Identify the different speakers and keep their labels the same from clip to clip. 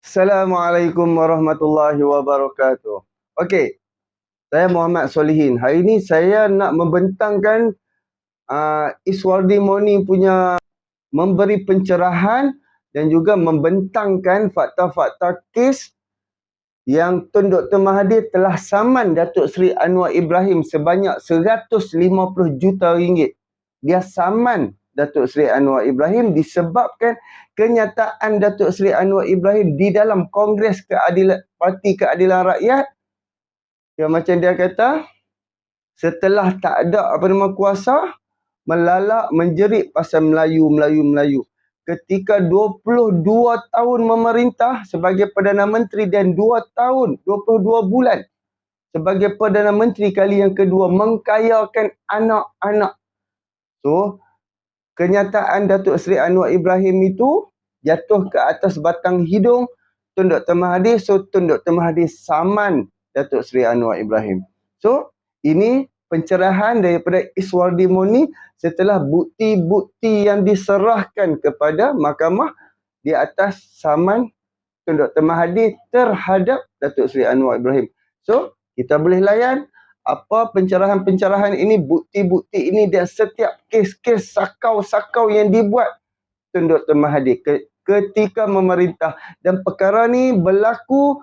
Speaker 1: Assalamualaikum warahmatullahi wabarakatuh. Okey, saya Muhammad Solihin. Hari ini saya nak membentangkan Iswardi Moni punya memberi pencerahan dan juga membentangkan fakta-fakta kes yang Tun Dr. Mahathir telah saman Datuk Seri Anwar Ibrahim sebanyak 150 juta ringgit. Dia saman Datuk Seri Anwar Ibrahim disebabkan kenyataan Datuk Seri Anwar Ibrahim di dalam Kongres Parti Keadilan Rakyat yang macam dia kata, setelah tak ada kuasa, melalak menjerit pasal Melayu. Ketika 22 tahun memerintah sebagai Perdana Menteri dan 2 tahun, 22 bulan sebagai Perdana Menteri kali yang kedua mengkayakan anak-anak. So, kenyataan Datuk Seri Anwar Ibrahim itu jatuh ke atas batang hidung Tun Dr. Mahathir. So, Tun Dr. Mahathir saman Datuk Seri Anwar Ibrahim. So, ini pencerahan daripada Iswardi Moni setelah bukti-bukti yang diserahkan kepada mahkamah di atas saman Tun Dr. Mahathir terhadap Datuk Seri Anwar Ibrahim. So, kita boleh layan apa pencerahan-pencerahan ini, bukti-bukti ini dan setiap kes-kes sakau-sakau yang dibuat Tun Dr. Mahathir ketika memerintah. Dan perkara ni berlaku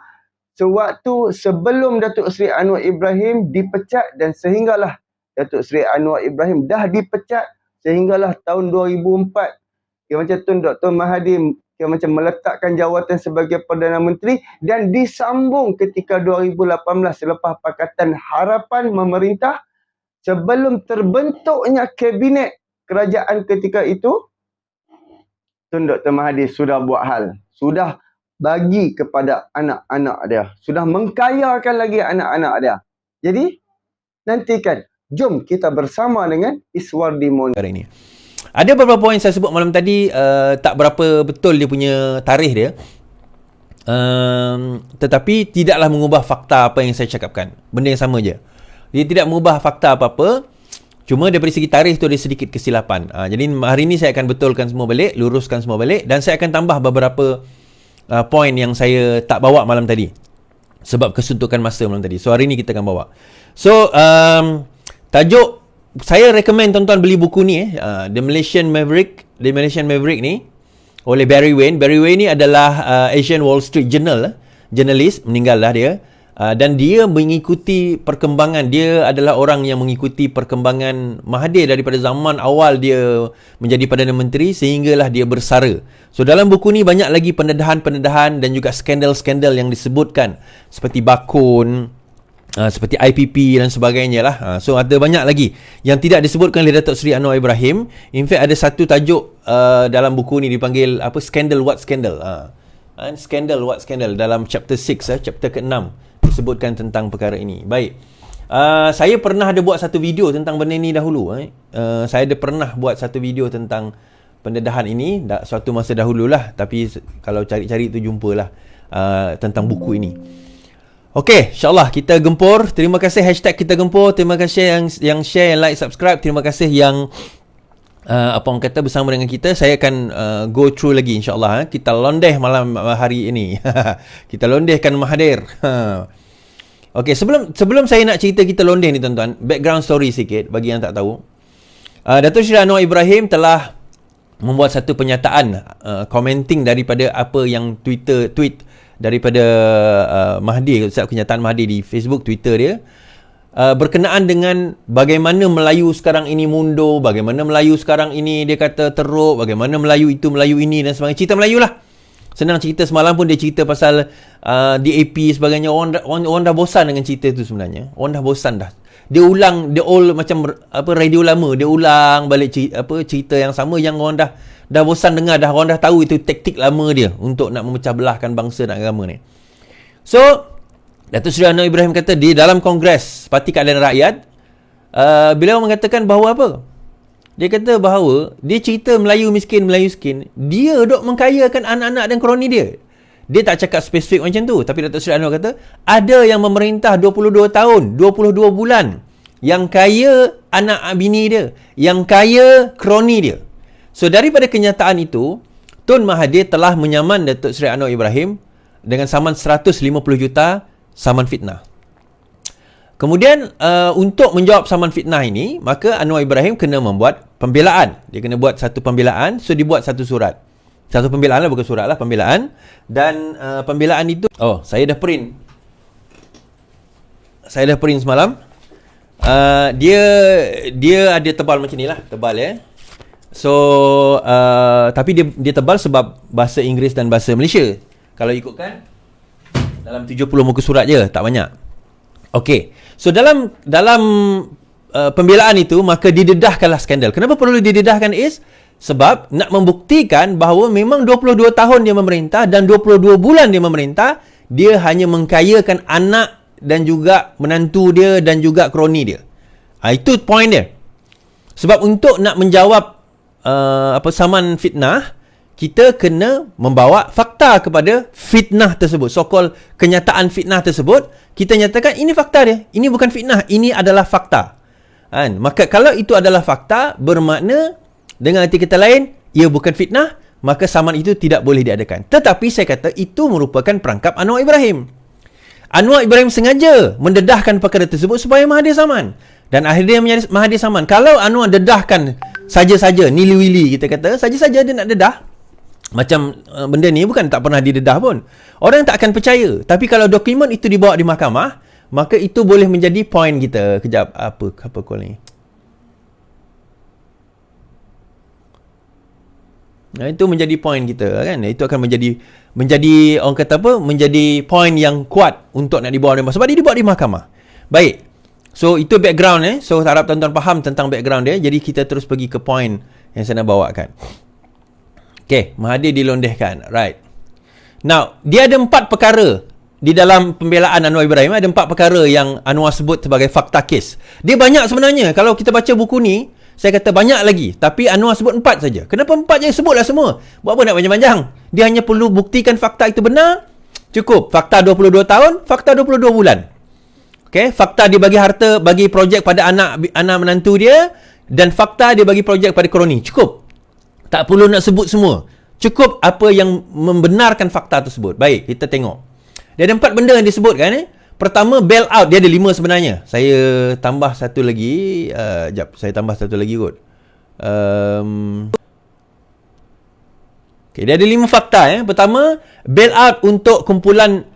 Speaker 1: sewaktu sebelum Datuk Seri Anwar Ibrahim dipecat dan sehinggalah Datuk Seri Anwar Ibrahim dah dipecat sehinggalah tahun 2004. Macam Tun Dr. Mahathir macam meletakkan jawatan sebagai Perdana Menteri dan disambung ketika 2018 selepas Pakatan Harapan memerintah sebelum terbentuknya kabinet kerajaan ketika itu. Tun Dr. Mahathir sudah buat hal, sudah bagi kepada anak-anak dia, sudah mengkayakan lagi anak-anak dia. Jadi nantikan, jom kita bersama dengan Iswardi Moni
Speaker 2: hari ini. Ada beberapa poin saya sebut malam tadi tak berapa betul dia punya tarikh dia. Tetapi tidaklah mengubah fakta apa yang saya cakapkan. Benda yang sama je. Dia tidak mengubah fakta apa-apa. Cuma daripada segi tarikh tu ada sedikit kesilapan. Jadi hari ini saya akan betulkan semua balik, luruskan semua balik dan saya akan tambah beberapa poin yang saya tak bawa malam tadi. Sebab kesuntukan masa malam tadi. So hari ini kita akan bawa. So tajuk saya recommend tuan-tuan beli buku ni The Malaysian Maverick ni oleh Barry Wayne. Barry Wayne ni adalah Asian Wall Street Journal jurnalis, meninggal lah dia. Dan dia mengikuti perkembangan, dia adalah orang yang mengikuti perkembangan Mahathir daripada zaman awal dia menjadi Perdana Menteri sehinggalah dia bersara. So dalam buku ni banyak lagi pendedahan-pendedahan dan juga skandal-skandal yang disebutkan seperti Bakun, seperti IPP dan sebagainya lah. So ada banyak lagi yang tidak disebutkan oleh Datuk Seri Anwar Ibrahim. In fact ada satu tajuk dalam buku ni dipanggil apa, Scandal What Scandal. Scandal What Scandal dalam chapter 6, chapter ke-6 disebutkan tentang perkara ini. Baik. Saya pernah ada buat satu video tentang benda ni dahulu. Saya ada pernah buat satu video tentang pendedahan ini suatu masa dahululah, tapi kalau cari-cari tu jumpalah tentang buku ini. Okey, insyaAllah kita gempur. Terima kasih hashtag kita gempur. Terima kasih yang share, yang like, subscribe. Terima kasih yang apa orang kata bersama dengan kita. Saya akan go through lagi insyaAllah. Kita londeh malam hari ini. Kita londehkan Mahathir. Okey, sebelum saya nak cerita kita londeh ni tuan-tuan, background story sikit bagi yang tak tahu. Datuk Seri Anwar Ibrahim telah membuat satu pernyataan commenting daripada apa yang tweet daripada Mahathir, kenyataan Mahathir di Facebook, Twitter dia, berkenaan dengan bagaimana Melayu sekarang ini mundur, bagaimana Melayu sekarang ini dia kata teruk, bagaimana Melayu itu, Melayu ini dan sebagainya. Cerita Melayu lah. Senang cerita. Semalam pun dia cerita pasal DAP sebagainya. Orang dah bosan dengan cerita itu sebenarnya. Orang dah bosan dah. Dia ulang, dia all macam apa radio lama, dia ulang balik cerita yang sama yang orang dah bosan dengar dah. Orang dah tahu itu taktik lama dia untuk nak memecah belahkan bangsa dan agama ni. So Datuk Seri Anwar Ibrahim kata di dalam Kongres Parti Keadilan Rakyat, beliau mengatakan bahawa apa? Dia kata bahawa dia cerita Melayu miskin, dia dok mengkayakan anak-anak dan kroni dia. Dia tak cakap spesifik macam tu, tapi Datuk Seri Anwar kata ada yang memerintah 22 tahun, 22 bulan, yang kaya anak bini dia, yang kaya kroni dia. So daripada kenyataan itu, Tun Mahathir telah menyaman Datuk Seri Anwar Ibrahim dengan saman 150 juta saman fitnah. Kemudian untuk menjawab saman fitnah ini, maka Anwar Ibrahim kena membuat pembelaan. Dia kena buat satu pembelaan, so dibuat satu surat. Satu pembelaan lah, bukan surat lah, pembelaan. Dan pembelaan itu, saya dah print. Saya dah print semalam. Dia ada tebal macam ni lah, tebal ya. So tapi dia tebal sebab bahasa Inggeris dan bahasa Malaysia. Kalau ikutkan dalam 70 muka surat je, tak banyak. Okey. So dalam pembelaan itu, maka didedahkanlah skandal. Kenapa perlu didedahkan is? Sebab nak membuktikan bahawa memang 22 tahun dia memerintah dan 22 bulan dia memerintah, dia hanya mengkayakan anak dan juga menantu dia dan juga kroni dia. Itu point dia. Sebab untuk nak menjawab saman fitnah, kita kena membawa fakta kepada fitnah tersebut. So-called kenyataan fitnah tersebut, kita nyatakan ini fakta dia. Ini bukan fitnah, ini adalah fakta. Maka kalau itu adalah fakta, bermakna dengan arti kata lain, ia bukan fitnah, maka saman itu tidak boleh diadakan. Tetapi saya kata itu merupakan perangkap Anwar Ibrahim. Anwar Ibrahim sengaja mendedahkan perkara tersebut supaya menghadir saman. Dan akhirnya dia menghadir saman. Kalau Anwar dedahkan saja-saja, nili-wili kita kata, saja-saja dia nak dedah, macam benda ni bukan tak pernah didedah pun, orang tak akan percaya. Tapi kalau dokumen itu dibawa di mahkamah, maka itu boleh menjadi point kita. Kejap, apa call ni? Itu menjadi point kita kan. Itu akan menjadi orang kata apa? Menjadi point yang kuat untuk nak dibawa di mahkamah. Sebab dia dibawa di mahkamah. Baik. So itu background So harap tuan-tuan faham tentang background dia. Jadi kita terus pergi ke point yang saya nak bawakan. Okay, Mahathir dilondehkan. Right. Now, dia ada 4 perkara di dalam pembelaan Anwar Ibrahim. Ada 4 perkara yang Anwar sebut sebagai fakta kes. Dia banyak sebenarnya. Kalau kita baca buku ni, saya kata banyak lagi. Tapi Anwar sebut 4 saja. Kenapa 4 je? Sebutlah semua. Buat apa nak panjang-panjang? Dia hanya perlu buktikan fakta itu benar. Cukup. Fakta 22 tahun, fakta 22 bulan. Okay, fakta dia bagi harta, bagi projek pada anak menantu dia, dan fakta dia bagi projek pada kroni. Cukup. Tak perlu nak sebut semua. Cukup apa yang membenarkan fakta tersebut. Baik, kita tengok. Dia ada 4 benda yang disebutkan. Pertama, bail out. Dia ada 5 sebenarnya. Saya tambah satu lagi. Saya tambah satu lagi kot. Okay, dia ada 5 fakta. Pertama, bail out untuk kumpulan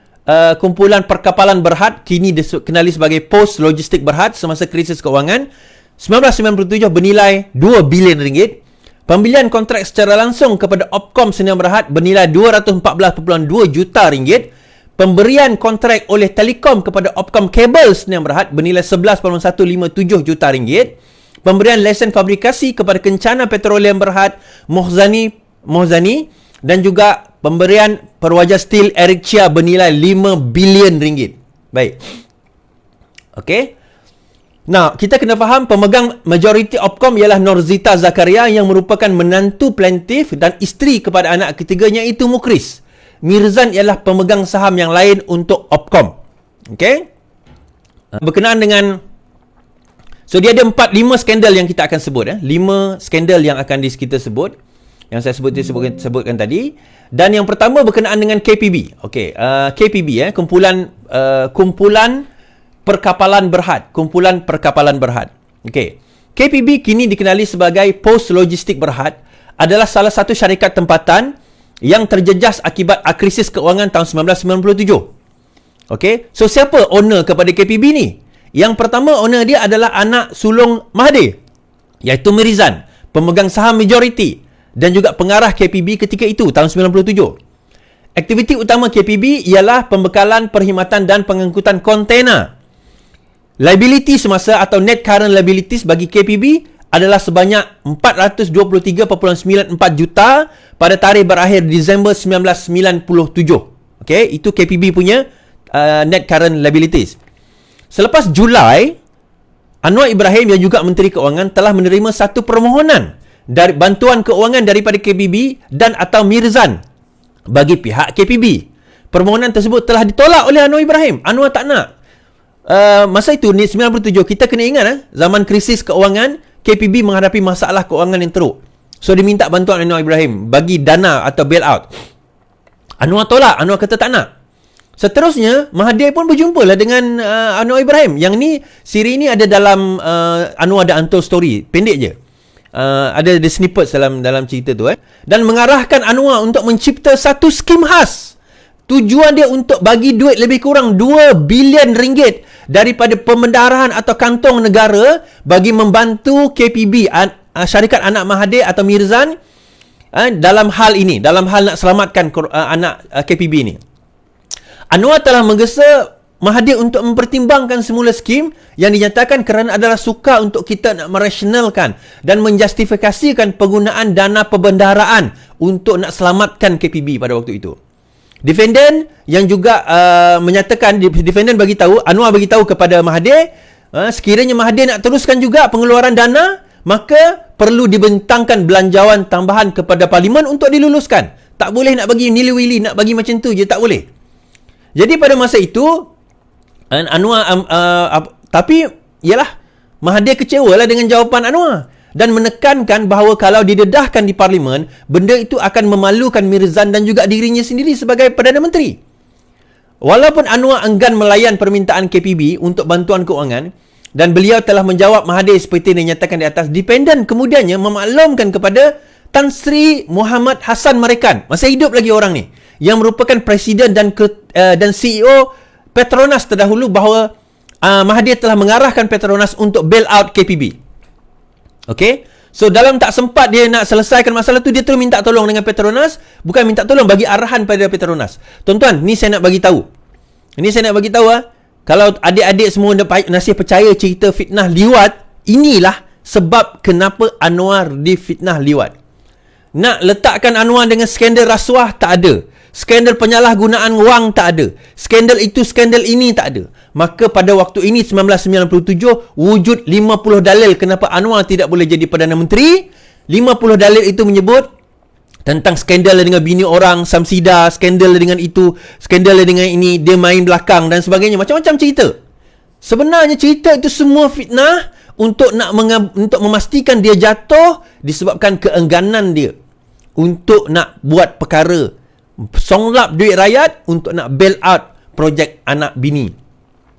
Speaker 2: perkapalan Berhad, kini dikenali sebagai Post Logistik Berhad semasa krisis keuangan 1997 bernilai 2 bilion ringgit. Pembelian kontrak secara langsung kepada Opcom Sdn Bhd bernilai 214.2 juta ringgit. Pemberian kontrak oleh Telekom kepada Opcom Kabel Sdn Bhd bernilai 11.157 juta ringgit. Pemberian lesen fabrikasi kepada Kencana Petroleum Berhad Mohzani dan juga pemberian perwajar steel Eric Chia bernilai 5 bilion ringgit. Baik. Okey. Nah, kita kena faham pemegang majoriti Opcom ialah Norzita Zakaria yang merupakan menantu plaintiff dan isteri kepada anak ketiganya itu Mukris. Mirzan ialah pemegang saham yang lain untuk Opcom. Okey? Berkenaan dengan dia ada 5 skandal yang kita akan sebut 5 skandal yang akan kita sebut. Yang saya sebutkan tadi. Dan yang pertama berkenaan dengan KPB. Okey, KPB kumpulan perkapalan Berhad, kumpulan perkapalan Berhad. Okey. KPB kini dikenali sebagai Post Logistik Berhad, adalah salah satu syarikat tempatan yang terjejas akibat krisis keuangan tahun 1997. Okey. So siapa owner kepada KPB ni? Yang pertama owner dia adalah anak sulung Mahathir, iaitu Mirzan, pemegang saham majoriti dan juga pengarah KPB ketika itu tahun 97. Aktiviti utama KPB ialah pembekalan, perkhidmatan dan pengangkutan kontena. Liability semasa atau net current liabilities bagi KPB adalah sebanyak 423.94 juta pada tarikh berakhir Disember 1997. Okey, itu KPB punya net current liabilities. Selepas Julai, Anwar Ibrahim yang juga Menteri Keuangan telah menerima satu permohonan dari bantuan keuangan daripada KPB dan atau Mirzan bagi pihak KPB. Permohonan tersebut telah ditolak oleh Anwar Ibrahim. Anwar tak nak. Masa itu ni 97, kita kena ingat zaman krisis keuangan, KPB menghadapi masalah keuangan yang teruk. So dia minta bantuan Anwar Ibrahim bagi dana atau bail out. Anwar tolak. Anwar kata tak nak. Seterusnya, Mahathir pun berjumpa lah dengan Anwar Ibrahim. Yang ni, siri ni ada dalam Anwar The Untold Story. Pendek je. Ada the snippets dalam cerita tu. Dan mengarahkan Anwar untuk mencipta satu skim khas. Tujuan dia untuk bagi duit lebih kurang 2 bilion ringgit daripada pembendaharahan atau kantong negara bagi membantu KPB, syarikat anak Mahathir atau Mirzan, dalam hal ini, dalam hal nak selamatkan anak KPB ni. Anwar telah menggesa Mahathir untuk mempertimbangkan semula skim yang dinyatakan kerana adalah sukar untuk kita nak merasionalkan dan menjustifikasikan penggunaan dana perbendaharaan untuk nak selamatkan KPB pada waktu itu. Defendant yang juga menyatakan, defendant bagi tahu, Anwar bagi tahu kepada Mahathir, sekiranya Mahathir nak teruskan juga pengeluaran dana, maka perlu dibentangkan belanjawan tambahan kepada parlimen untuk diluluskan. Tak boleh nak bagi nilai-wili, nak bagi macam tu je, tak boleh. Jadi pada masa itu Anwar tapi yalah, Mahathir kecewalah dengan jawapan Anwar dan menekankan bahawa kalau didedahkan di parlimen, benda itu akan memalukan Mirzan dan juga dirinya sendiri sebagai Perdana Menteri. Walaupun Anwar enggan melayan permintaan KPB untuk bantuan keuangan dan beliau telah menjawab Mahathir seperti yang dinyatakan di atas, Dependent kemudiannya memaklumkan kepada Tan Sri Muhammad Hassan Marekan, masih hidup lagi orang ni, yang merupakan Presiden dan CEO Petronas terdahulu, bahawa Mahathir telah mengarahkan Petronas untuk bail out KPB. Okey? So dalam tak sempat dia nak selesaikan masalah tu, dia terus minta tolong dengan Petronas, bukan minta tolong, bagi arahan pada Petronas. Tuan-tuan, ni saya nak bagi tahu. Ini saya nak bagi tahu kalau adik-adik semua masih percaya cerita fitnah liwat, inilah sebab kenapa Anwar difitnah liwat. Nak letakkan Anwar dengan skandal rasuah, tak ada. Skandal penyalahgunaan wang, tak ada. Skandal itu, skandal ini, tak ada. Maka pada waktu ini 1997 wujud 50 dalil kenapa Anwar tidak boleh jadi Perdana Menteri. 50 dalil itu menyebut tentang skandal dengan bini orang, Samsida, skandal dengan itu, skandal dengan ini, dia main belakang dan sebagainya, macam-macam cerita. Sebenarnya cerita itu semua fitnah untuk untuk memastikan dia jatuh disebabkan keengganan dia untuk nak buat perkara songlap duit rakyat untuk nak bail out projek anak bini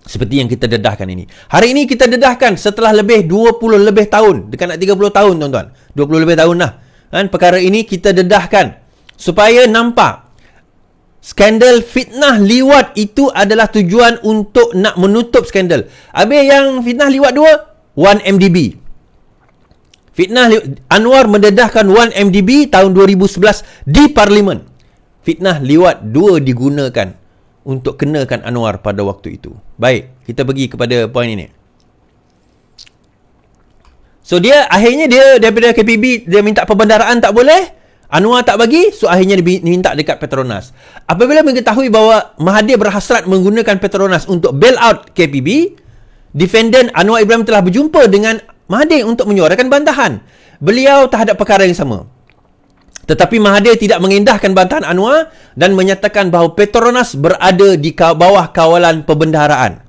Speaker 2: seperti yang kita dedahkan ini. Hari ini kita dedahkan setelah lebih 20 lebih tahun, dekat nak 30 tahun tuan-tuan, 20 lebih tahun dah perkara ini kita dedahkan supaya nampak skandal fitnah liwat itu adalah tujuan untuk nak menutup skandal. Habis yang fitnah liwat 2, 1MDB. Fitnah Anwar mendedahkan 1MDB tahun 2011 di Parlimen. Fitnah liwat 2 digunakan untuk kenakan Anwar pada waktu itu. Baik, kita pergi kepada poin ini. So akhirnya dia daripada KPB dia minta perbendaharaan tak boleh, Anwar tak bagi, so akhirnya dia minta dekat Petronas. Apabila mengetahui bahawa Mahathir berhasrat menggunakan Petronas untuk bail out KPB, defendant Anwar Ibrahim telah berjumpa dengan Mahathir untuk menyuarakan bantahan beliau terhadap perkara yang sama. Tetapi Mahathir tidak mengendahkan bantahan Anwar dan menyatakan bahawa Petronas berada di bawah kawalan perbendaharaan.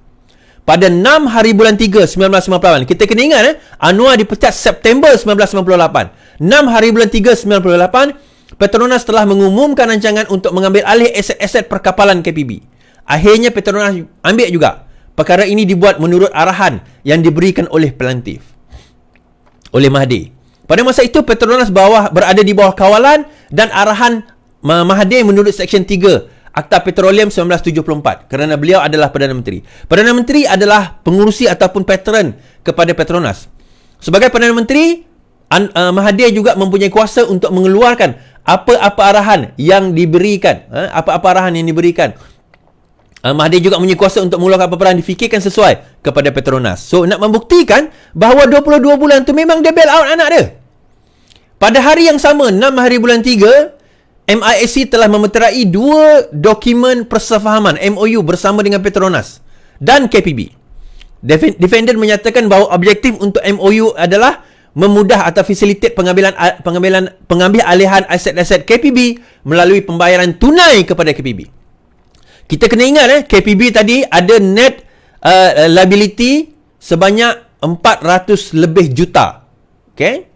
Speaker 2: Pada 6 hari bulan 3 1998, kita kena ingat Anwar dipecat September 1998. 6 hari bulan 3 1998, Petronas telah mengumumkan rancangan untuk mengambil alih aset-aset perkapalan KPB. Akhirnya Petronas ambil juga. Perkara ini dibuat menurut arahan yang diberikan oleh pelantif, oleh Mahathir. Pada masa itu Petronas berada di bawah kawalan dan arahan Mahathir menurut Seksyen 3 Akta Petroleum 1974 kerana beliau adalah Perdana Menteri. Perdana Menteri adalah pengurusi ataupun patron kepada Petronas. Sebagai Perdana Menteri, Mahathir juga mempunyai kuasa untuk mengeluarkan apa-apa arahan yang diberikan. Mahathir juga mempunyai kuasa untuk mengeluarkan apa-apa yang difikirkan sesuai kepada Petronas. So, nak membuktikan bahawa 22 bulan tu memang dia bail out anak dia. Pada hari yang sama, 6 hari bulan 3, MISC telah memeterai 2 dokumen persefahaman MOU bersama dengan Petronas dan KPB. Defendant menyatakan bahawa objektif untuk MOU adalah memudah atau facilitate pengambil alihan aset-aset KPB melalui pembayaran tunai kepada KPB. Kita kena ingat KPB tadi ada net liability sebanyak 400 lebih juta. Okay?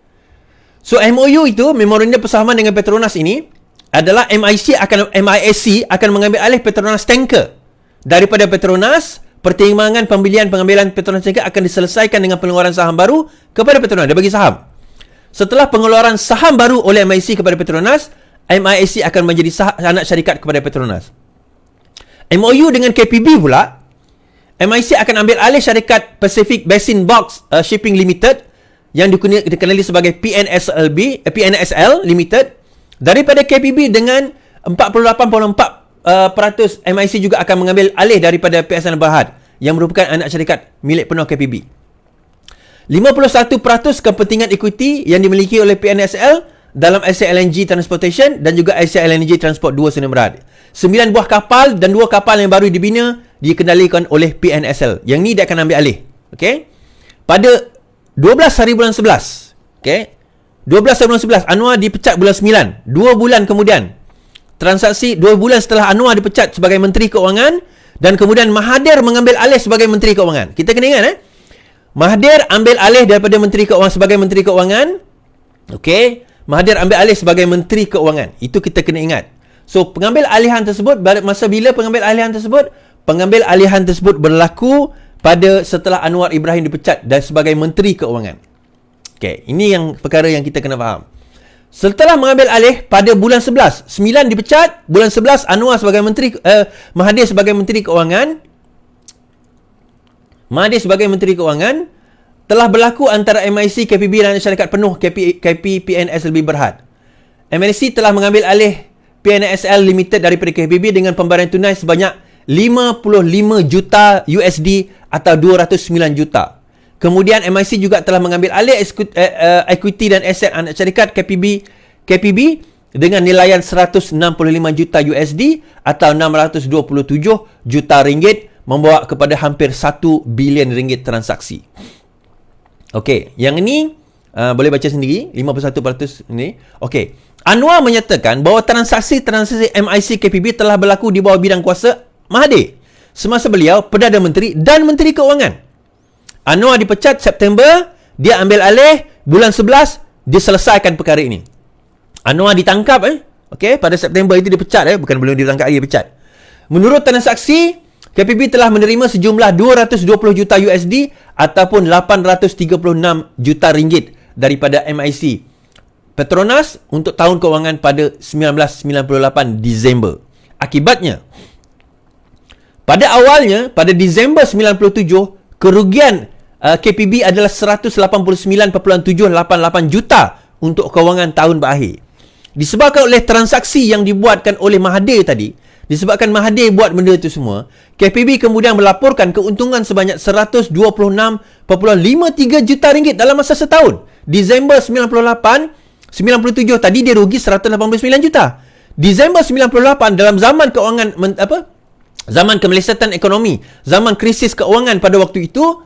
Speaker 2: So MOU itu, memorandum persamaan dengan Petronas ini, adalah MISC akan mengambil alih Petronas Tanker. Daripada Petronas, pertimbangan pengambilan Petronas Tanker akan diselesaikan dengan pengeluaran saham baru kepada Petronas. Dia bagi saham. Setelah pengeluaran saham baru oleh MISC kepada Petronas, MISC akan menjadi anak syarikat kepada Petronas. MOU dengan KPB pula, MISC akan ambil alih syarikat Pacific Basin Box Shipping Limited yang dikenali sebagai PNSL Limited daripada KPB dengan 48.4% MISC juga akan mengambil alih daripada PSN Berhad yang merupakan anak syarikat milik penuh KPB. 51% kepentingan ekuiti yang dimiliki oleh PNSL dalam Asia LNG Transportation dan juga Asia LNG Transport 2 Sdn Bhd. 9 buah kapal dan 2 kapal yang baru dibina dikendalikan oleh PNSL. Yang ni dia akan ambil alih. Okey. Pada 12 hari bulan 11. Okey. 12 hari bulan 11, Anwar dipecat bulan 9. 2 bulan kemudian, transaksi 2 bulan setelah Anwar dipecat sebagai Menteri Keuangan dan kemudian Mahathir mengambil alih sebagai Menteri Keuangan. Kita kena ingat Mahathir ambil alih daripada Menteri Keuangan sebagai Menteri Keuangan. Okey, Mahathir ambil alih sebagai Menteri Keuangan. Itu kita kena ingat. So, pengambil alihan tersebut, masa bila pengambil alihan tersebut? Pengambil alihan tersebut berlaku pada setelah Anwar Ibrahim dipecat dan sebagai Menteri Keuangan. Okey, ini yang perkara yang kita kena faham. Setelah mengambil alih pada bulan 11, 9 dipecat, bulan 11 Anwar sebagai Menteri, Mahathir sebagai Menteri Keuangan. Mahathir sebagai Menteri Keuangan, telah berlaku antara MISC, KPB dan syarikat penuh PNSLB Berhad. MISC telah mengambil alih PNSL Limited daripada KPB dengan pemberian tunai sebanyak 55 juta USD atau 209 juta. Kemudian MISC juga telah mengambil alih equity dan aset anak syarikat KPB dengan nilaian 165 juta USD atau 627 juta ringgit, membawa kepada hampir 1 bilion ringgit transaksi. Okey, yang ini boleh baca sendiri, 51% ini. Okey, Anwar menyatakan bahawa transaksi MISC KPB telah berlaku di bawah bidang kuasa Mahathir semasa beliau Perdana Menteri dan Menteri Keuangan. Anwar dipecat September, dia ambil alih bulan 11, dia selesaikan perkara ini. Anwar ditangkap okey, pada September itu dipecat bukan belum ditangkap lagi, dipecat. Menurut transaksi, KPB telah menerima sejumlah 220 juta USD ataupun 836 juta ringgit daripada MISC Petronas untuk tahun kewangan pada 1998 Disember. Akibatnya, pada awalnya, pada Disember 97, kerugian KPB adalah 189.788 juta untuk kewangan tahun berakhir. Disebabkan oleh transaksi yang dibuatkan oleh Mahathir tadi, disebabkan Mahathir buat benda itu semua, KPB kemudian melaporkan keuntungan sebanyak 126.53 juta ringgit dalam masa setahun. Disember 97 tadi dia rugi 189 juta. Disember 98 dalam zaman kewangan zaman kemelesatan ekonomi, zaman krisis keuangan pada waktu itu,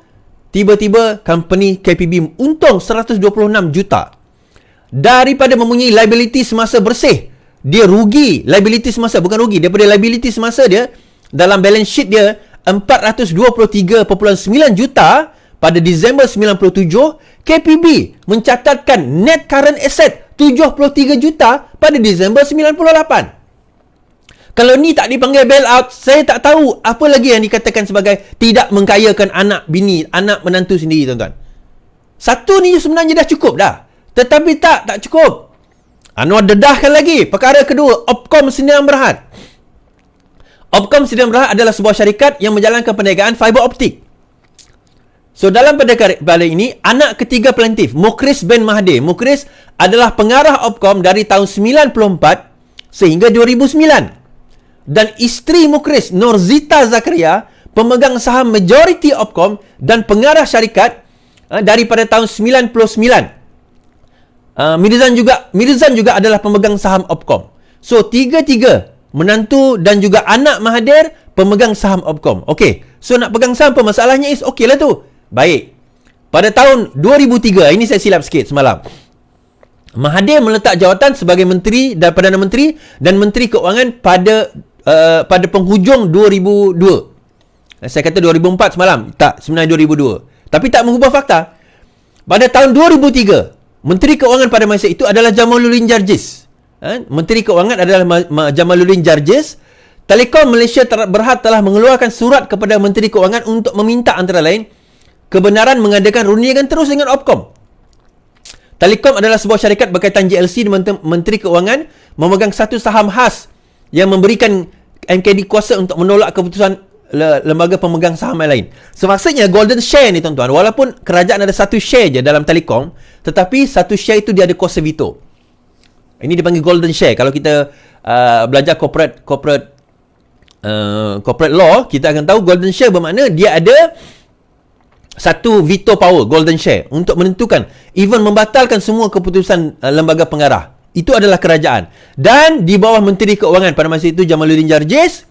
Speaker 2: tiba-tiba company KPB untung 126 juta. Daripada mempunyai liability semasa bersih, dia rugi liability semasa, bukan rugi, daripada liability semasa dia dalam balance sheet dia 423.9 juta pada Disember 97, KPB mencatatkan net current asset 73 juta pada Disember 98. Kalau ni tak dipanggil bailout, saya tak tahu apa lagi yang dikatakan sebagai tidak mengkayakan anak bini, anak menantu sendiri, tuan-tuan. Satu ni sebenarnya dah cukup dah. Tetapi tak cukup. Anwar dedahkan lagi. Perkara kedua, Opkom Sdn Bhd. Opkom Sdn Bhd adalah sebuah syarikat yang menjalankan perniagaan fiber optik. So, dalam perkara ini, anak ketiga plaintiff, Mukhris bin Mahathir. Mukhris adalah pengarah Opkom dari tahun 94 sehingga 2009. Dan isteri Mukhris, Norzita Zakaria, pemegang saham majoriti Opkom dan pengarah syarikat daripada tahun 99. Mirzan juga adalah pemegang saham Opkom. So, tiga-tiga menantu dan juga anak Mahathir pemegang saham Opkom. Okey. So, nak pegang saham apa? Masalahnya is okey lah tu. Baik. Pada tahun 2003, ini saya silap sikit semalam. Mahathir meletak jawatan sebagai menteri dan Perdana Menteri dan Menteri Keuangan pada penghujung 2002. Saya kata 2004 semalam. Tak, sebenarnya 2002. Tapi tak mengubah fakta. Pada tahun 2003, Menteri Keuangan pada masa itu adalah Jamaluddin Jarjis. Menteri Keuangan adalah Jamaluddin Jarjis. Telekom Malaysia Berhad telah mengeluarkan surat kepada Menteri Keuangan untuk meminta antara lain kebenaran mengadakan rundingan terus dengan Opcom. Telekom adalah sebuah syarikat berkaitan GLC dan Menteri Keuangan memegang satu saham khas yang memberikan MKD kuasa untuk menolak keputusan lembaga pemegang saham yang lain. So, maksudnya golden share ni tuan-tuan, walaupun kerajaan ada satu share je dalam Telekom, tetapi satu share itu dia ada kuasa veto. Ini dipanggil golden share. Kalau kita belajar corporate law, kita akan tahu golden share bermakna dia ada satu veto power, golden share, untuk menentukan, even membatalkan semua keputusan lembaga pengarah. Itu adalah kerajaan. Dan di bawah Menteri Keuangan pada masa itu Jamaluddin Jarjis,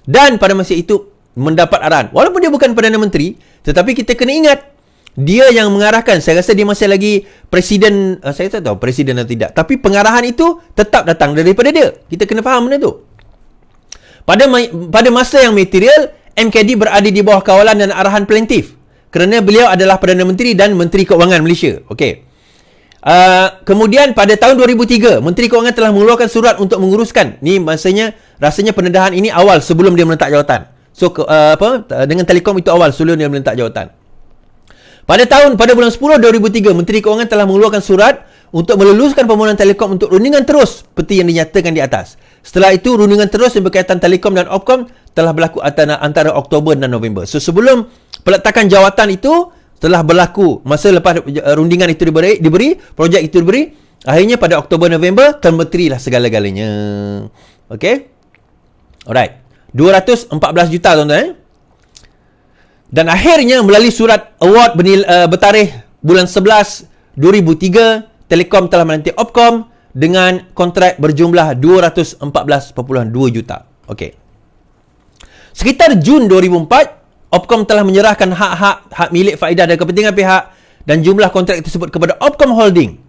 Speaker 2: dan pada masa itu mendapat arahan. Walaupun dia bukan Perdana Menteri, tetapi kita kena ingat, dia yang mengarahkan. Saya rasa dia masih lagi presiden, saya tak tahu presiden atau tidak, tapi pengarahan itu tetap datang daripada dia. Kita kena faham benda tu. Pada masa yang material, MKD berada di bawah kawalan dan arahan plaintiff, kerana beliau adalah Perdana Menteri dan Menteri Keuangan Malaysia. Okey. Kemudian pada tahun 2003, Menteri Keuangan telah mengeluarkan surat untuk menguruskan. Ni rasanya pendedahan ini awal sebelum dia meletak jawatan. So dengan Telekom itu awal sebelum dia meletak jawatan. Pada bulan 10 2003, Menteri Keuangan telah mengeluarkan surat untuk meluluskan permohonan Telekom untuk rundingan terus seperti yang dinyatakan di atas. Setelah itu, rundingan terus yang berkaitan Telekom dan Opcom telah berlaku antara Oktober dan November. So, sebelum peletakan jawatan itu telah berlaku, masa lepas rundingan itu diberi, projek itu diberi, akhirnya pada Oktober November termenteri lah segala-galanya. Okey? Alright. 214 juta tuan-tuan. Dan akhirnya melalui surat award bertarikh bulan 11 2003, Telekom telah melantik Opcom dengan kontrak berjumlah 214.2 juta. Okey. Sekitar Jun 2004, Opcom telah menyerahkan hak milik faedah dan kepentingan pihak dan jumlah kontrak tersebut kepada Opcom Holding.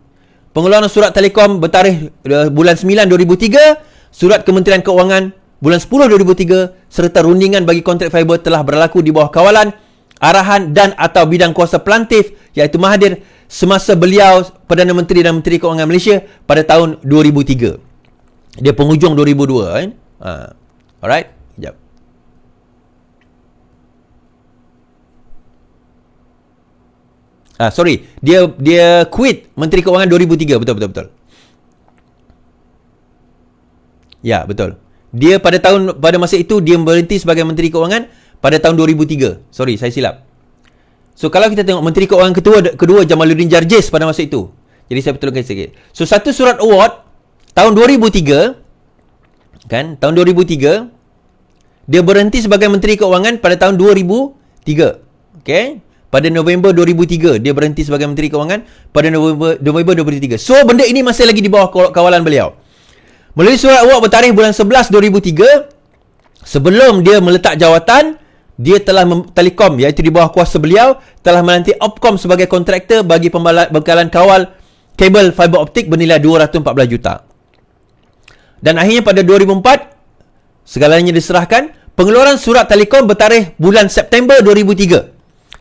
Speaker 2: Pengeluaran surat Telekom bertarikh bulan 9 2003, surat Kementerian Keuangan bulan 10 2003 serta rundingan bagi kontrak fiber telah berlaku di bawah kawalan, arahan dan atau bidang kuasa plaintiff iaitu Mahathir semasa beliau Perdana Menteri dan Menteri Keuangan Malaysia pada tahun 2003. Dia penghujung 2002 kan. Alright. Sekejap. Sorry, dia quit Menteri Keuangan 2003. Betul. Ya, betul. Dia pada masa itu dia berhenti sebagai Menteri Keuangan pada tahun 2003. Sorry, saya silap. So, kalau kita tengok Menteri Keuangan kedua Jamaluddin Jarjis pada masa itu. Jadi, saya betulkan sikit. So, satu surat award tahun 2003, kan? Tahun 2003, dia berhenti sebagai Menteri Keuangan pada tahun 2003. Okay? Pada November 2003, dia berhenti sebagai Menteri Keuangan pada November 2003. So, benda ini masih lagi di bawah kawalan beliau. Melalui surat award bertarikh bulan 11 2003, sebelum dia meletak jawatan, dia telah Telekom, iaitu di bawah kuasa beliau, telah melantik Opcom sebagai kontraktor bagi pembekalan kawal kabel fiber optik bernilai 214 juta. Dan akhirnya pada 2004, segalanya diserahkan. Pengeluaran surat Telekom bertarikh bulan September 2003.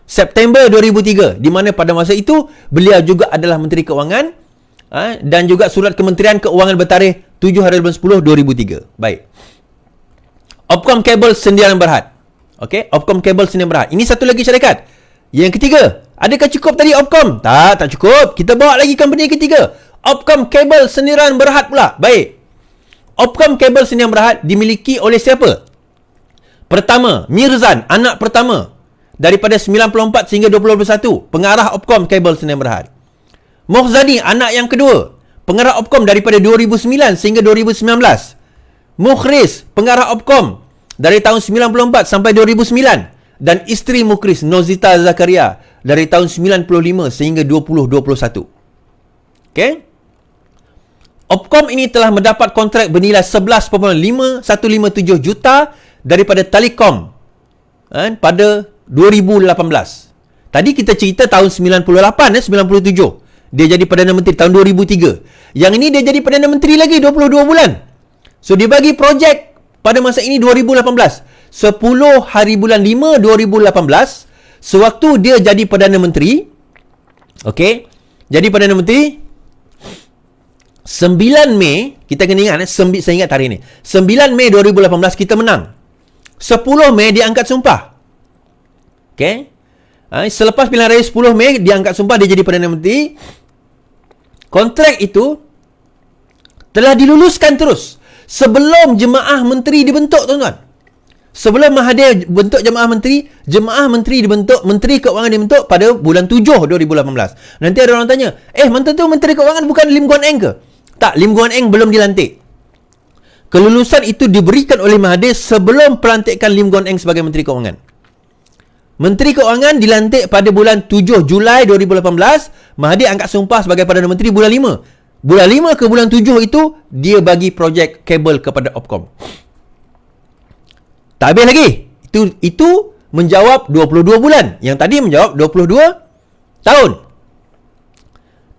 Speaker 2: September 2003, di mana pada masa itu beliau juga adalah Menteri Keuangan, dan juga surat Kementerian Keuangan bertarikh 7 hari bulan 10 2003. Baik. Opcom Kabel Sdn Berhad. Okey, Opcom Kabel Sdn Berhad. Ini satu lagi syarikat. Yang ketiga, adakah cukup tadi Opcom? Tak cukup. Kita bawa lagi company ketiga. Opcom Kabel Sdn Berhad pula. Baik. Opcom Kabel Sdn Berhad dimiliki oleh siapa? Pertama, Mirzan, anak pertama daripada 94 sehingga 2021, pengarah Opcom Kabel Sdn Berhad. Mohzani, anak yang kedua, pengarah Opcom daripada 2009 sehingga 2019. Mukhris, pengarah Opcom dari tahun 94 sampai 2009, dan isteri Mukhris, Nozita Zakaria, dari tahun 95 sehingga 2021. Okey. Opcom ini telah mendapat kontrak bernilai 11.5157 juta daripada Telekom pada 2018. Tadi kita cerita tahun 98 97. Dia jadi Perdana Menteri tahun 2003. Yang ini dia jadi Perdana Menteri lagi 22 bulan. So, dia bagi projek pada masa ini 2018. 10 hari bulan 5 2018, sewaktu dia jadi Perdana Menteri. Okey. Jadi Perdana Menteri. 9 Mei, kita kena ingat, saya ingat tarikh ni. 9 Mei 2018 kita menang. 10 Mei dia angkat sumpah. Okay. Selepas pilihan raya 10 Mei dia angkat sumpah, dia jadi Perdana Menteri. Kontrak itu telah diluluskan terus sebelum jemaah menteri dibentuk, tuan-tuan. Sebelum Mahathir bentuk jemaah menteri dibentuk, Menteri Keuangan dibentuk pada bulan 7 2018. Nanti ada orang tanya, mana tu Menteri Keuangan bukan Lim Guan Eng ke? Tak, Lim Guan Eng belum dilantik. Kelulusan itu diberikan oleh Mahathir sebelum pelantikan Lim Guan Eng sebagai Menteri Keuangan. Menteri Keuangan dilantik pada bulan 7 Julai 2018. Mahathir angkat sumpah sebagai Perdana Menteri bulan 5. Bulan 5 ke bulan 7 itu, dia bagi projek kabel kepada Opcom. Tak habis lagi. Itu menjawab 22 bulan. Yang tadi menjawab 22 tahun.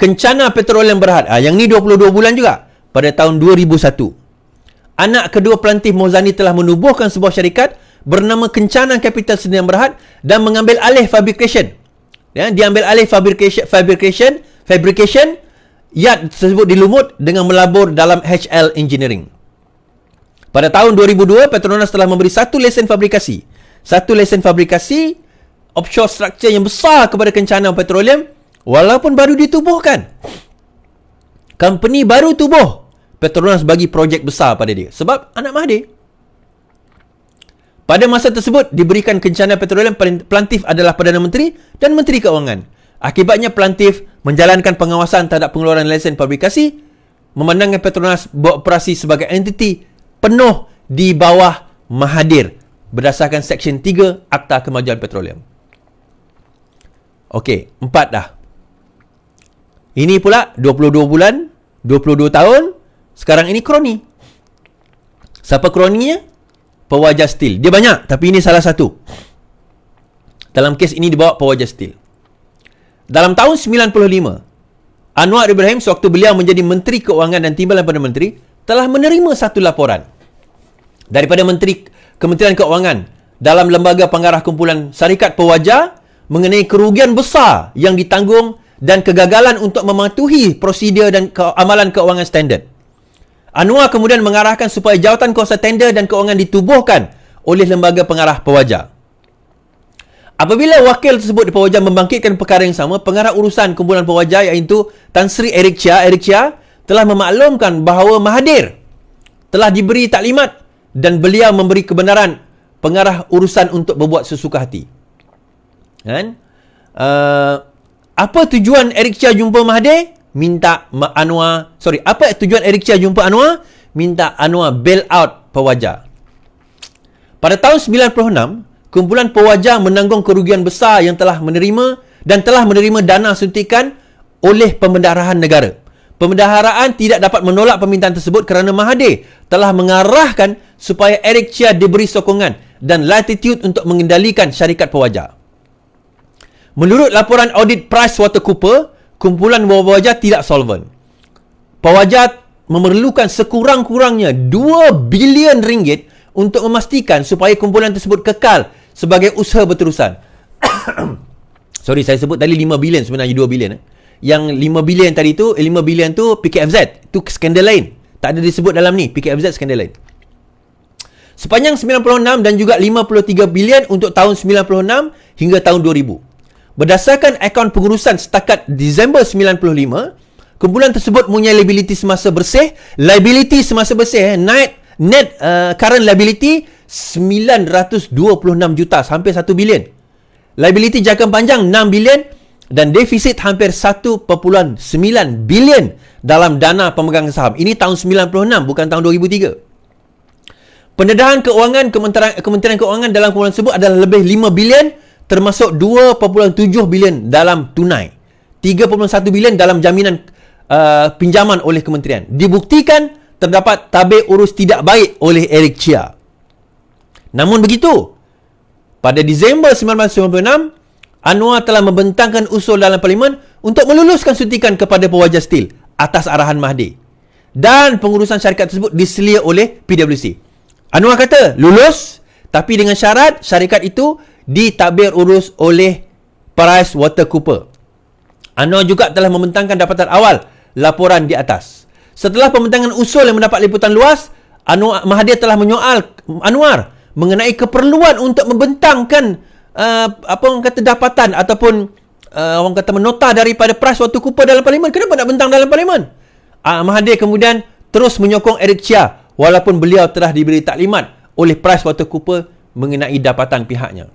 Speaker 2: Kencana Petroleum Berhad. Yang ni 22 bulan juga. Pada tahun 2001. Anak kedua pelantik Mozani telah menubuhkan sebuah syarikat bernama Kencana Capital Sdn Berhad dan mengambil alih fabrication. Diambil alih fabrication. Yat tersebut dilumut dengan melabur dalam HL Engineering. Pada tahun 2002, Petronas telah memberi satu lesen fabrikasi offshore structure yang besar kepada Kencana Petroleum, walaupun baru ditubuhkan. Company baru tubuh, Petronas bagi projek besar pada dia sebab anak Mahathir. Pada masa tersebut diberikan Kencana Petroleum, pelantif adalah Perdana Menteri dan Menteri Keuangan. Akibatnya pelantif menjalankan pengawasan terhadap pengeluaran lesen fabrikasi, memandangkan Petronas beroperasi sebagai entiti penuh di bawah Mahathir berdasarkan Seksyen 3 Akta Kemajuan Petroleum. Okey, 4 dah. Ini pula 22 bulan, 22 tahun. Sekarang ini kroni. Siapa kroninya? Pewajar Steel. Dia banyak, tapi ini salah satu. Dalam kes ini dibawa Pewajar Steel. Dalam tahun 95, Anwar Ibrahim sewaktu beliau menjadi Menteri Keuangan dan Timbalan Perdana Menteri telah menerima satu laporan daripada Kementerian Keuangan dalam Lembaga Pengarah Kumpulan Syarikat Pewajar mengenai kerugian besar yang ditanggung dan kegagalan untuk mematuhi prosedur dan amalan keuangan standard. Anwar kemudian mengarahkan supaya Jawatan Kuasa Tender dan Keuangan ditubuhkan oleh Lembaga Pengarah Pewajar. Apabila wakil tersebut di Pewajar membangkitkan perkara yang sama, pengarah urusan kumpulan pewajar iaitu Tan Sri Eric Chia telah memaklumkan bahawa Mahathir telah diberi taklimat dan beliau memberi kebenaran pengarah urusan untuk berbuat sesuka hati. Kan? Apa tujuan Eric Chia jumpa Mahathir? Apa tujuan Eric Chia jumpa Anwar? Minta Anwar bail out pewajar. Pada tahun 96, kumpulan pewajar menanggung kerugian besar yang telah menerima dana suntikan oleh pembendaharaan negara. Pembendaharaan tidak dapat menolak permintaan tersebut kerana Mahathir telah mengarahkan supaya Eric Chia diberi sokongan dan latitude untuk mengendalikan syarikat pewajar. Menurut laporan audit PricewaterhouseCoopers, kumpulan pewajar tidak solvent. Pewajar memerlukan sekurang-kurangnya 2 bilion ringgit untuk memastikan supaya kumpulan tersebut kekal sebagai usaha berterusan. Sorry, saya sebut tadi 5 bilion, sebenarnya 2 bilion. Yang 5 bilion tadi tu, 5 bilion tu PKFZ. Itu skandal lain. Tak ada disebut dalam ni. PKFZ skandal lain. Sepanjang 96 dan juga 53 bilion untuk tahun 96 hingga tahun 2000. Berdasarkan akaun pengurusan setakat Disember 95, kumpulan tersebut mempunyai liability semasa bersih. Liability semasa bersih, net current liability 926 juta, hampir 1 bilion. Liability jangka panjang 6 bilion dan defisit hampir 1.9 bilion dalam dana pemegang saham. Ini tahun 96, bukan tahun 2003. Pendedahan keuangan Kementerian Keuangan dalam kumpulan tersebut adalah lebih 5 bilion, termasuk 2.7 bilion dalam tunai, 3.1 bilion dalam jaminan pinjaman oleh kementerian. Dibuktikan terdapat tabir urus tidak baik oleh Eric Chia. Namun begitu, pada Disember 1996, Anwar telah membentangkan usul dalam parlimen untuk meluluskan suntikan kepada Pewajar Steel atas arahan Mahathir. Dan pengurusan syarikat tersebut diselia oleh PwC. Anwar kata, lulus, tapi dengan syarat syarikat itu ditadbir urus oleh PricewaterhouseCoopers. Anwar juga telah membentangkan dapatan awal laporan di atas. Setelah pembentangan usul yang mendapat liputan luas, Mahathir telah menyoal Anwar mengenai keperluan untuk membentangkan apa orang kata dapatan ataupun orang kata menota daripada PricewaterhouseCoopers dalam parlimen. Kenapa nak bentang dalam parlimen? Mahathir kemudian terus menyokong Eric Chia walaupun beliau telah diberi taklimat oleh PricewaterhouseCoopers mengenai dapatan pihaknya.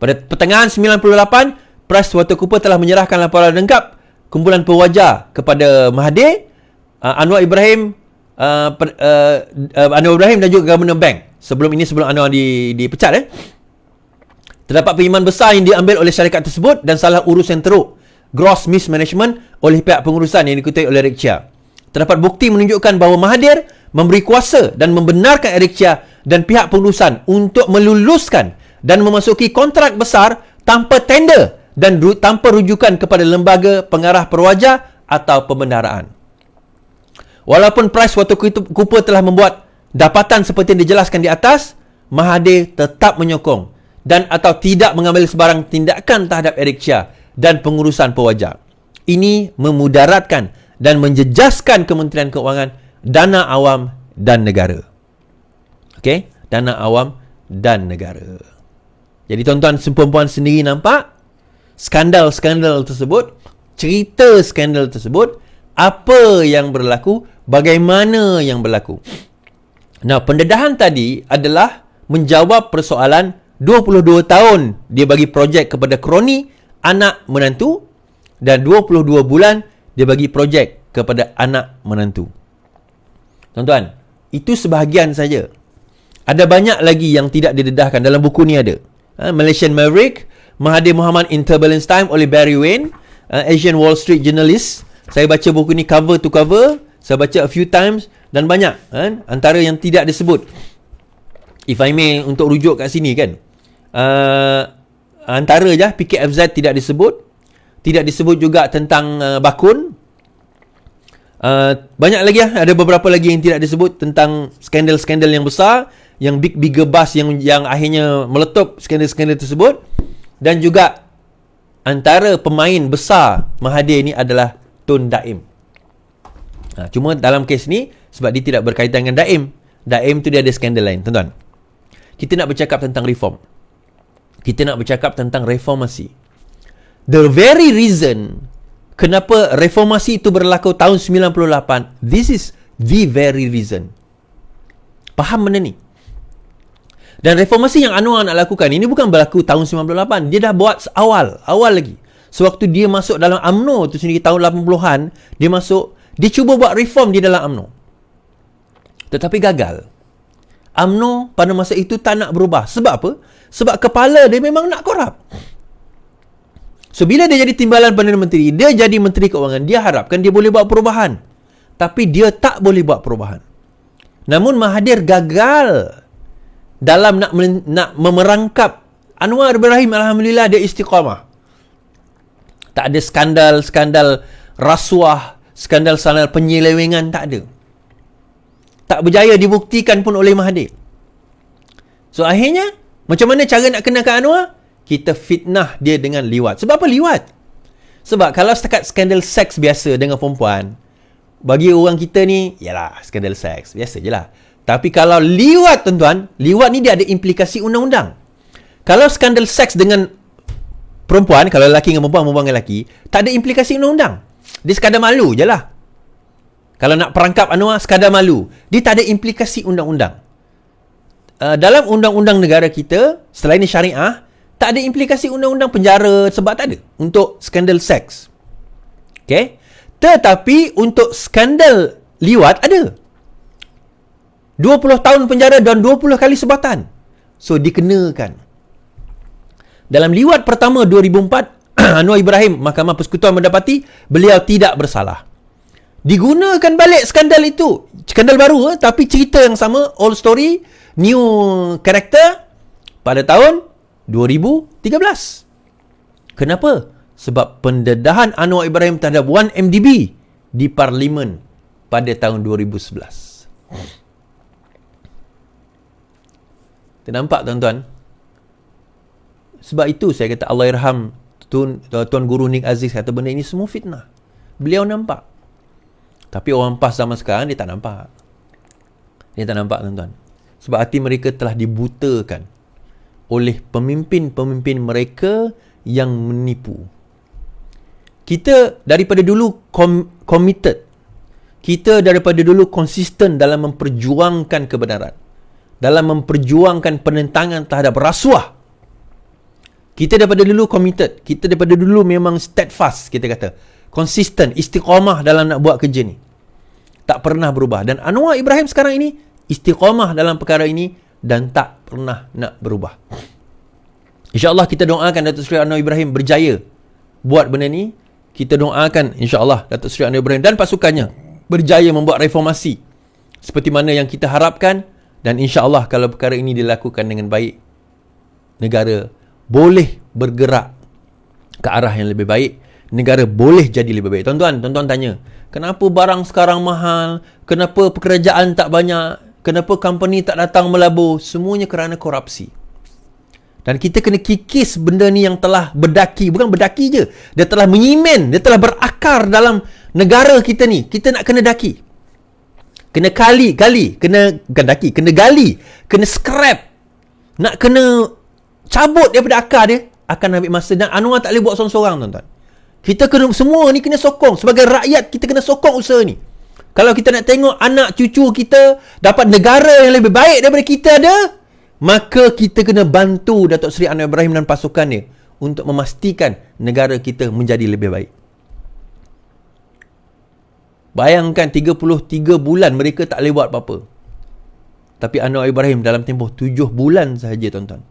Speaker 2: Pada pertengahan 98, PricewaterhouseCoopers telah menyerahkan laporan lengkap kumpulan pewajar kepada Mahathir, Anwar Ibrahim dan juga Governor Bank. Sebelum Anwar dipecat. Terdapat pinjaman besar yang diambil oleh syarikat tersebut dan salah urus yang teruk, gross mismanagement oleh pihak pengurusan yang diketuai oleh Eric Chia. Terdapat bukti menunjukkan bahawa Mahathir memberi kuasa dan membenarkan Eric Chia dan pihak pengurusan untuk meluluskan dan memasuki kontrak besar tanpa tender dan tanpa rujukan kepada lembaga pengarah perwajar atau pembendaraan. Walaupun PricewaterhouseCoopers telah membuat dapatan seperti yang dijelaskan di atas, Mahathir tetap menyokong dan atau tidak mengambil sebarang tindakan terhadap Eric Chia dan pengurusan pewajar. Ini memudaratkan dan menjejaskan Kementerian Keuangan, dana awam dan negara. Okey, dana awam dan negara. Jadi tuan-tuan perempuan sendiri nampak skandal-skandal tersebut, cerita skandal tersebut, apa yang berlaku, bagaimana yang berlaku. Nah, pendedahan tadi adalah menjawab persoalan 22 tahun dia bagi projek kepada kroni anak menantu dan 22 bulan dia bagi projek kepada anak menantu. Tuan-tuan, itu sebahagian saja. Ada banyak lagi yang tidak didedahkan. Dalam buku ni ada. Malaysian Maverick, Mahathir Mohamad in Turbulence Time oleh Barry Wayne, Asian Wall Street Journalist. Saya baca buku ni cover to cover. Saya baca a few times dan banyak. Antara yang tidak disebut. If I may untuk rujuk kat sini kan. Antara je PKFZ tidak disebut. Tidak disebut juga tentang Bakun. Banyak lagi ada beberapa lagi yang tidak disebut tentang skandal-skandal yang besar, yang bigger bust yang akhirnya meletup skandal-skandal tersebut. Dan juga antara pemain besar Mahathir ni adalah Tun Daim. Cuma dalam kes ni sebab dia tidak berkaitan dengan Daim tu dia ada skandal lain. Tuan-tuan, kita nak bercakap tentang reform. Kita nak bercakap tentang reformasi. The very reason kenapa reformasi itu berlaku tahun 98, this is the very reason. Faham benda ni? Dan reformasi yang Anwar nak lakukan ini bukan berlaku tahun 98. Dia dah buat awal lagi. Sewaktu dia masuk dalam UMNO tu sendiri tahun 80-an, dia cuba buat reform di dalam UMNO. Tetapi gagal. UMNO pada masa itu tak nak berubah. Sebab apa? Sebab kepala dia memang nak korup. So, bila dia jadi timbalan Perdana Menteri, dia jadi Menteri Keuangan, dia harapkan dia boleh buat perubahan. Tapi dia tak boleh buat perubahan. Namun Mahathir gagal dalam nak memerangkap. Anwar Ibrahim alhamdulillah dia istiqamah. Tak ada skandal rasuah, skandal penyelewengan, tak ada. Tak berjaya dibuktikan pun oleh Mahathir. So akhirnya, macam mana cara nak kenakan Anwar? Kita fitnah dia dengan liwat. Sebab apa liwat? Sebab kalau setakat skandal seks biasa dengan perempuan, bagi orang kita ni, yalah, skandal seks, biasa je lah. Tapi kalau liwat, tuan-tuan, liwat ni dia ada implikasi undang-undang. Kalau skandal seks dengan perempuan, kalau lelaki dengan perempuan dengan lelaki, tak ada implikasi undang-undang. Dia sekadar malu je lah. Kalau nak perangkap Anwar, sekadar malu. Dia tak ada implikasi undang-undang. Dalam undang-undang negara kita, selain syariah, tak ada implikasi undang-undang penjara sebab tak ada untuk skandal seks. Okay? Tetapi untuk skandal liwat ada. 20 tahun penjara dan 20 kali sebatan. So dikenakan. Dalam liwat pertama 2004, Anwar Ibrahim, Mahkamah Persekutuan mendapati beliau tidak bersalah. Digunakan balik skandal itu. Skandal baru tapi cerita yang sama, old story, new character pada tahun 2013. Kenapa? Sebab pendedahan Anwar Ibrahim terhadap 1MDB di Parlimen pada tahun 2011. Kita nampak tuan-tuan? Sebab itu saya kata Allahyarham Tuan Guru Nik Aziz kata benda ini semua fitnah. Beliau nampak. Tapi orang PAS zaman sekarang dia tak nampak. Dia tak nampak, tuan-tuan. Sebab hati mereka telah dibutakan oleh pemimpin-pemimpin mereka yang menipu. Kita daripada dulu committed. Kita daripada dulu konsisten dalam memperjuangkan kebenaran. Dalam memperjuangkan penentangan terhadap rasuah. Kita daripada dulu committed. Kita daripada dulu memang steadfast, kita kata. Konsisten, istiqamah dalam nak buat kerja ni. Tak pernah berubah. Dan Anwar Ibrahim sekarang ini istiqamah dalam perkara ini dan tak pernah nak berubah. InsyaAllah kita doakan Datuk Seri Anwar Ibrahim berjaya buat benda ni. Kita doakan insyaAllah Datuk Seri Anwar Ibrahim dan pasukannya berjaya membuat reformasi seperti mana yang kita harapkan. Dan insyaAllah kalau perkara ini dilakukan dengan baik, negara boleh bergerak ke arah yang lebih baik. Negara boleh jadi lebih baik. Tuan-tuan tanya, kenapa barang sekarang mahal? Kenapa pekerjaan tak banyak? Kenapa company tak datang melabur? Semuanya kerana korupsi. Dan kita kena kikis benda ni yang telah berdaki. Bukan berdaki je. Dia telah menyimen. Dia telah berakar dalam negara kita ni. Kita nak kena daki. Kena gali. Bukan daki. Kena gali. Kena scrap. Nak kena cabut daripada akar dia. Akan ambil masa. Dan Anwar tak boleh buat seorang-seorang, tuan-tuan. Kita kena, semua ni kena sokong. Sebagai rakyat, kita kena sokong usaha ni. Kalau kita nak tengok anak cucu kita dapat negara yang lebih baik daripada kita ada, maka kita kena bantu Datuk Seri Anwar Ibrahim dan pasukannya untuk memastikan negara kita menjadi lebih baik. Bayangkan 33 bulan mereka tak boleh buat apa-apa. Tapi Anwar Ibrahim dalam tempoh 7 bulan sahaja, tuan-tuan,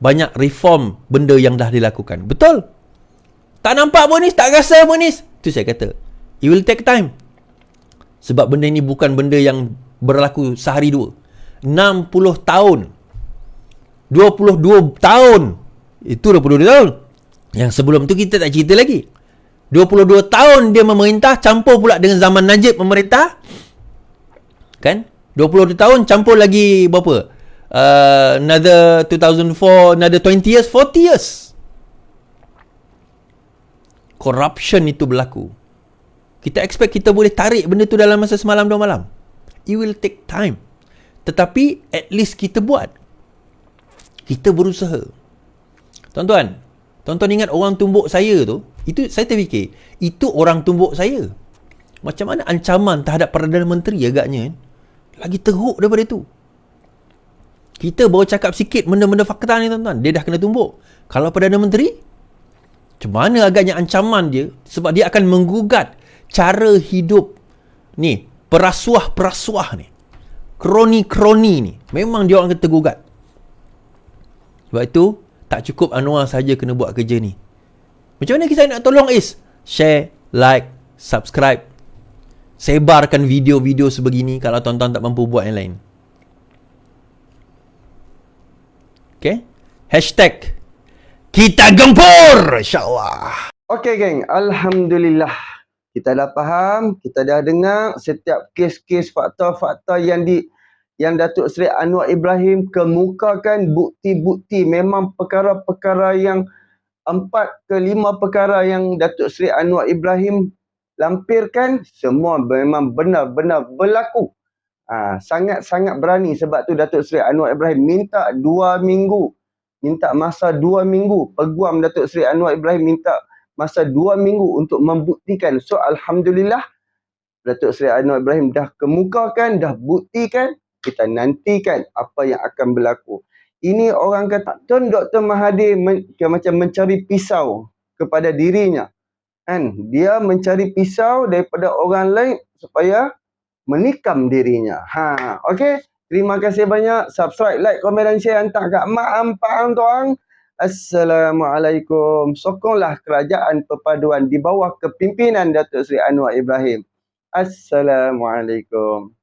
Speaker 2: banyak reform benda yang dah dilakukan. Betul? Tak nampak pun tak rasa pun tu saya kata, it will take time. Sebab benda ni bukan benda yang berlaku sehari dua. 60 tahun. 22 tahun. Itu 22 tahun. Yang sebelum tu kita tak cerita lagi. 22 tahun dia memerintah, campur pula dengan zaman Najib memerintah. Kan? 22 tahun campur lagi berapa? Another 2004, another 20 years, 40 years. Corruption itu berlaku. Kita expect kita boleh tarik benda tu dalam masa semalam 2 malam. It will take time. Tetapi at least kita buat. Kita berusaha. Tuan-tuan ingat orang tumbuk saya tu, itu saya terfikir, itu orang tumbuk saya. Macam mana ancaman terhadap Perdana Menteri agaknya lagi teruk daripada itu. Kita baru cakap sikit benda-benda fakta ni, tuan-tuan, dia dah kena tumbuk. Kalau Perdana Menteri, macam mana agaknya ancaman dia? Sebab dia akan menggugat cara hidup ni, perasuah-perasuah ni, kroni-kroni ni. Memang dia orang kena tergugat. Sebab itu tak cukup Anwar saja kena buat kerja ni. Macam mana kita nak tolong share, like, subscribe, sebarkan video-video sebegini kalau tuan-tuan tak mampu buat yang lain. Okay? Hashtag kita gempur, insyaAllah.
Speaker 1: Okey, geng. Alhamdulillah. Kita dah faham, kita dah dengar setiap kes-kes, fakta-fakta yang Datuk Seri Anwar Ibrahim kemukakan, bukti-bukti, memang perkara-perkara yang 4 ke 5 perkara yang Datuk Seri Anwar Ibrahim lampirkan, semua memang benar-benar berlaku. Sangat-sangat berani. Sebab tu Datuk Seri Anwar Ibrahim minta 2 minggu. Minta masa 2 minggu. Peguam Datuk Seri Anwar Ibrahim minta masa 2 minggu untuk membuktikan. So, Alhamdulillah, Datuk Seri Anwar Ibrahim dah kemukakan, dah buktikan. Kita nantikan apa yang akan berlaku. Ini orang kata, Tun Dr. Mahathir macam mencari pisau kepada dirinya. Kan? Dia mencari pisau daripada orang lain supaya menikam dirinya. Okey. Terima kasih banyak. Subscribe, like, komen dan share. Hantar kat mak ampang tuan. Assalamualaikum. Sokonglah kerajaan perpaduan di bawah kepimpinan Datuk Seri Anwar Ibrahim. Assalamualaikum.